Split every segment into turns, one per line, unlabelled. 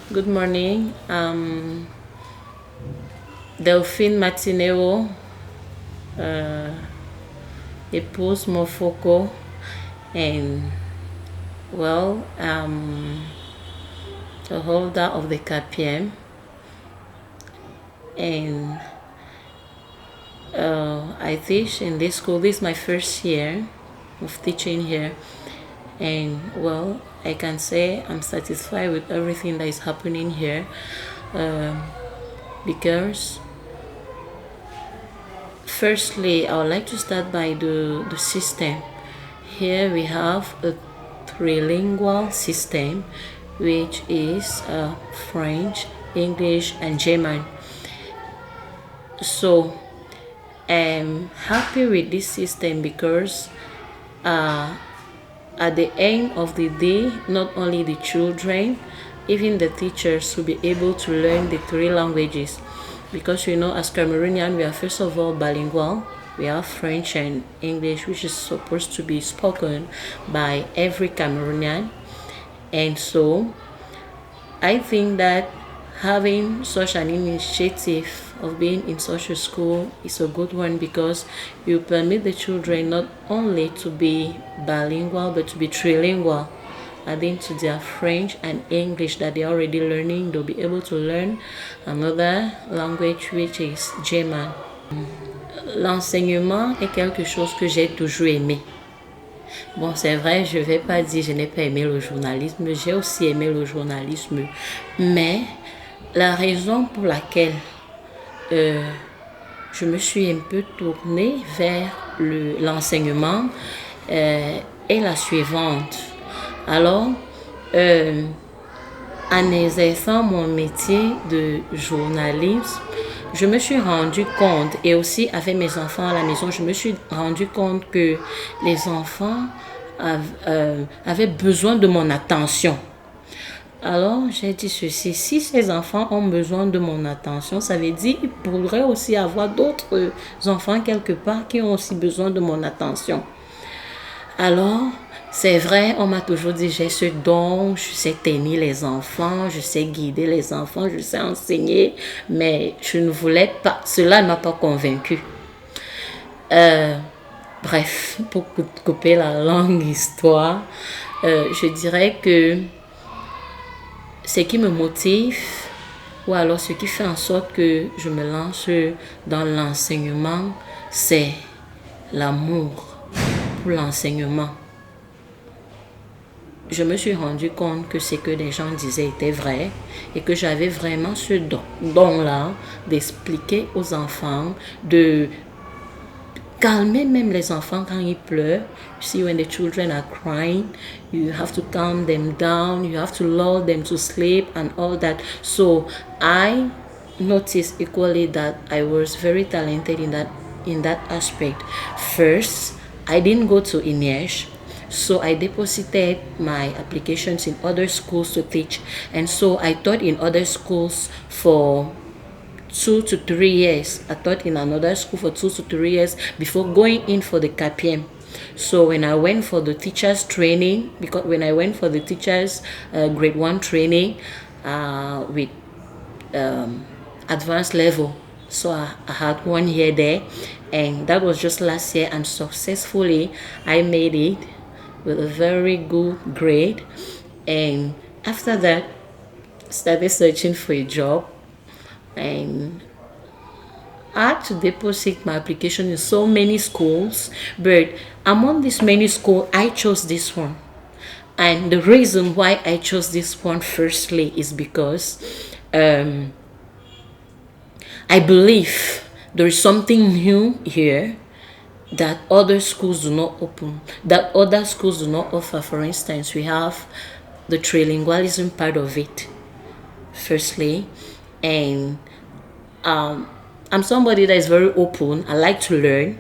Good morning. Delphine Matinewo, épouse Mofoko, and the holder of the KPM, and I teach in this school. This is my first year of teaching here, and I can say I'm satisfied with everything that is happening here, because firstly, I would like to start by the system. Here we have a trilingual system, which is French, English, and German. So I'm happy with this system because at the end of the day, not only the children, even the teachers will be able to learn the three languages. Because as Cameroonian, we are first of all bilingual. We have French and English, which is supposed to be spoken by every Cameroonian. And so I think that having such an initiative of being in such a school is a good one, because you permit the children not only to be bilingual but to be trilingual, adding to their French and English that they're already learning. They'll be able to learn another language, which is German. L'enseignement est quelque chose que j'ai toujours aimé. Bon, c'est vrai, je ne vais pas dire que je n'ai pas aimé le journalisme, j'ai aussi aimé le journalisme, mais la raison pour laquelle je me suis un peu tournée vers l'enseignement est la suivante. Alors, en exerçant mon métier de journaliste, je me suis rendu compte, et aussi avec mes enfants à la maison, je me suis rendu compte que les enfants avaient besoin de mon attention. Alors, j'ai dit ceci: si ces enfants ont besoin de mon attention, ça veut dire qu'il pourrait aussi avoir d'autres enfants quelque part qui ont aussi besoin de mon attention. Alors, c'est vrai, on m'a toujours dit j'ai ce don, je sais tenir les enfants, je sais guider les enfants, je sais enseigner, mais je ne voulais pas, cela ne m'a pas convaincue. Bref, pour couper la longue histoire, je dirais que ce qui me motive, ou alors ce qui fait en sorte que je me lance dans l'enseignement, c'est l'amour pour l'enseignement. Je me suis rendu compte que ce que les gens disaient était vrai et que j'avais vraiment ce don-là d'expliquer aux enfants, de calmer même les enfants quand ils pleurent. You see, when the children are crying, you have to calm them down, you have to lull them to sleep and all that. So I noticed equally that I was very talented in that aspect. First, I didn't go to INESH, so I deposited my applications in other schools to teach, and so I taught in other schools for 2 to 3 years. I taught in another school for 2 to 3 years before going in for the KPM. So when I went for the teachers training, because when I went for the teachers grade 1 training with advanced level, so I had 1 year there, and that was just last year, and successfully I made it with a very good grade. And after that, started searching for a job, and I had to deposit my application in so many schools, but among these many schools, I chose this one. And the reason why I chose this one firstly is because I believe there is something new here that other schools do not offer. For instance, we have the trilingualism part of it, firstly, and I'm somebody that is very open. I like to learn,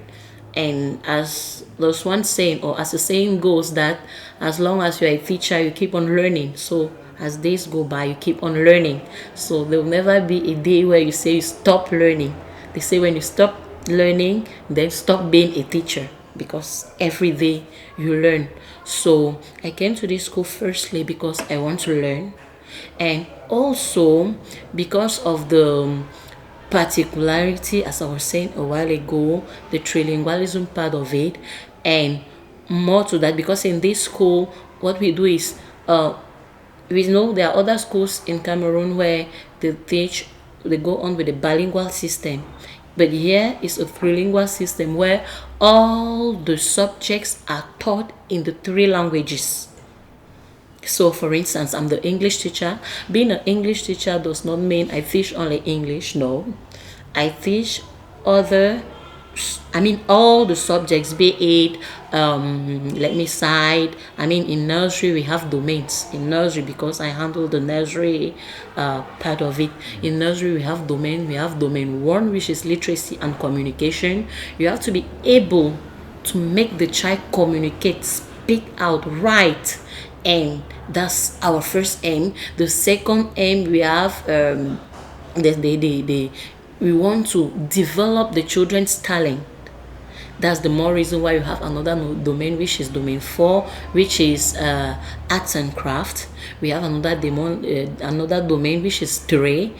and as there's one saying, or as the saying goes, that as long as you're a teacher, you keep on learning. So as days go by, you keep on learning. So there will never be a day where you say you stop learning. They say when you stop learning, then stop being a teacher, because every day you learn. So I came to this school firstly because I want to learn. And also because of the particularity, as I was saying a while ago, the trilingualism part of it, and more to that, because in this school, what we do is, we know there are other schools in Cameroon where they go on with a bilingual system. But here is a trilingual system where all the subjects are taught in the three languages. So, for instance, I'm the English teacher. Being an English teacher does not mean I teach only English. No, I teach other, all the subjects, be it, let me cite, in nursery we have domains. In nursery, because I handle the nursery part of it, in nursery we have domain 1, which is literacy and communication. You have to be able to make the child communicate, speak out, write, and that's our first aim. The second aim, we have we want to develop the children's talent. That's the more reason why you have another domain, which is domain 4, which is arts and craft. We have another domain, which is 3,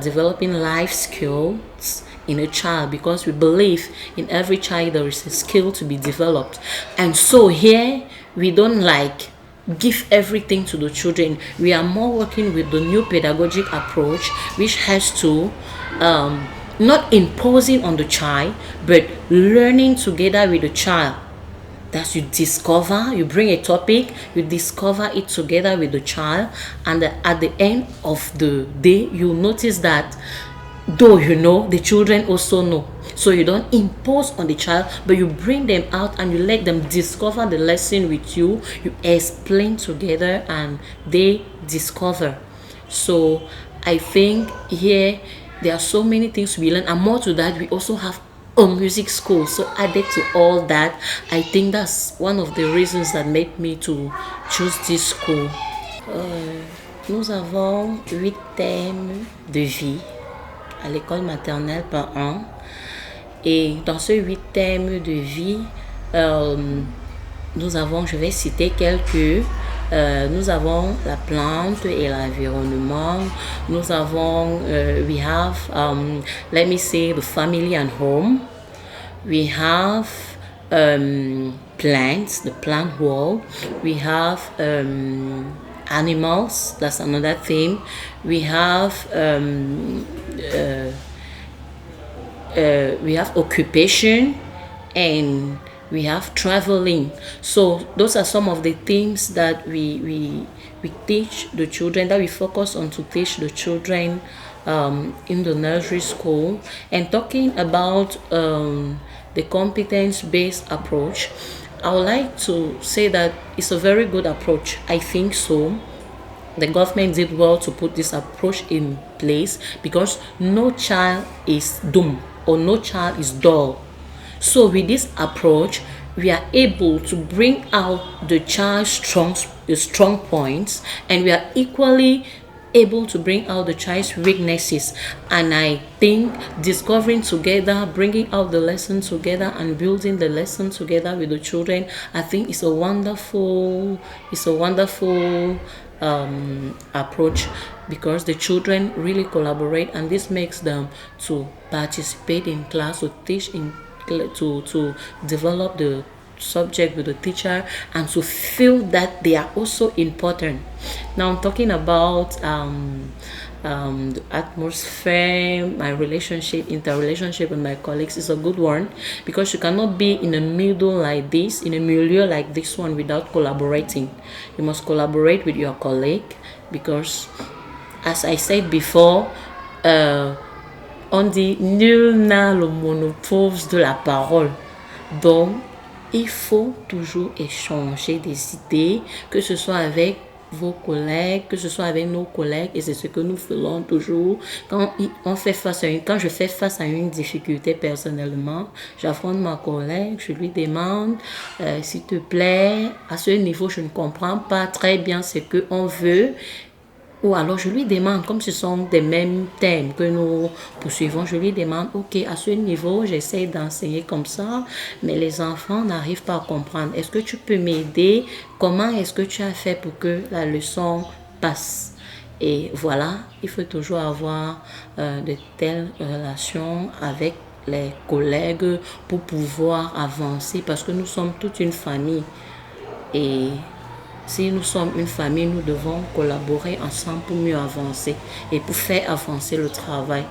developing life skills in a child, because we believe in every child there is a skill to be developed. And so here we don't give everything to the children. We are more working with the new pedagogic approach, which has to not imposing on the child, but learning together with the child. That you bring a topic, you discover it together with the child, and at the end of the day, you notice that though the children also know. So you don't impose on the child, but you bring them out and you let them discover the lesson with you. You explain together and they discover. So I think here there are so many things we learn, and more to that, we also have a music school. So added to all that, I think that's one of the reasons that made me to choose this school. Nous avons 8 thèmes de vie à l'école maternelle par an. Et dans ce 8 thèmes de vie, nous avons, je vais citer quelques, nous avons la plante et l'environnement. Nous avons, we have, let me say, the family and home. We have plants, the plant world. We have animals, that's another theme. We have occupation, and we have traveling. So those are some of the themes that we teach the children, that we focus on to teach the children in the nursery school. And talking about the competence-based approach, I would like to say that it's a very good approach. I think so. The government did well to put this approach in place, because no child is doomed or no child is dull. So with this approach, we are able to bring out the child's strong points, and we are equally able to bring out the child's weaknesses. And I think discovering together, bringing out the lesson together, and building the lesson together with the children, I think it's a wonderful approach, because the children really collaborate, and this makes them to participate in class, to teach to develop the subject with the teacher, and to feel that they are also important. Now I'm talking about the atmosphere, my interrelationship with my colleagues is a good one, because you cannot be in a milieu like this one without collaborating. You must collaborate with your colleague, because as I said before, on dit nul n'a le monopole de la parole. Donc il faut toujours échanger des idées, que ce soit avec vos collègues, que ce soit avec nos collègues, et c'est ce que nous faisons toujours. Quand je fais face à une difficulté personnellement, j'affronte ma collègue, je lui demande, s'il te plaît, à ce niveau je ne comprends pas très bien ce qu'on veut. Ou alors je lui demande, comme ce sont des mêmes thèmes que nous poursuivons, je lui demande, ok, à ce niveau, j'essaie d'enseigner comme ça, mais les enfants n'arrivent pas à comprendre. Est-ce que tu peux m'aider? Comment est-ce que tu as fait pour que la leçon passe? Et voilà, il faut toujours avoir de telles relations avec les collègues pour pouvoir avancer parce que nous sommes toute une famille. Et si nous sommes une famille, nous devons collaborer ensemble pour mieux avancer et pour faire avancer le travail.